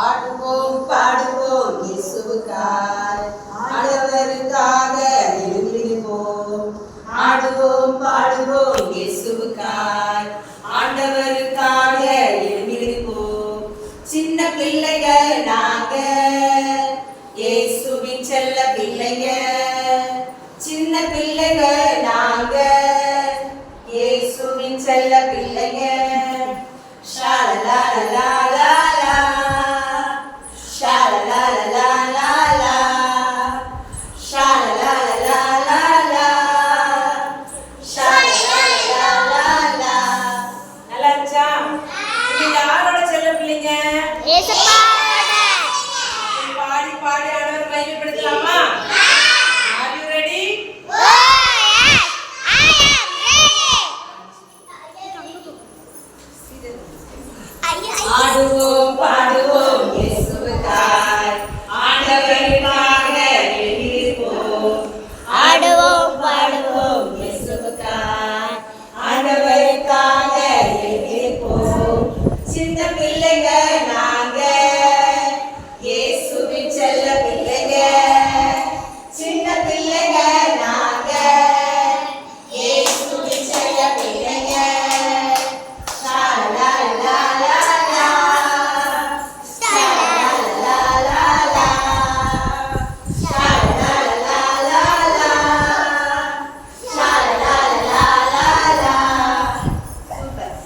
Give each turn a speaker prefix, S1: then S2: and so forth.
S1: ஆடுவோம் பாடுவோம் இயேசுவுக்காய், ஆண்டவருக்காக எழுந்திருப்போம். ஆடுவோம் பாடுவோம் இயேசுவுக்காய், ஆண்டவருக்காக எழுந்திருப்போம். சின்ன பிள்ளைகள் நாங்க, இயேசுவின் செல்ல பிள்ளைங்க. சின்ன பிள்ளைகள்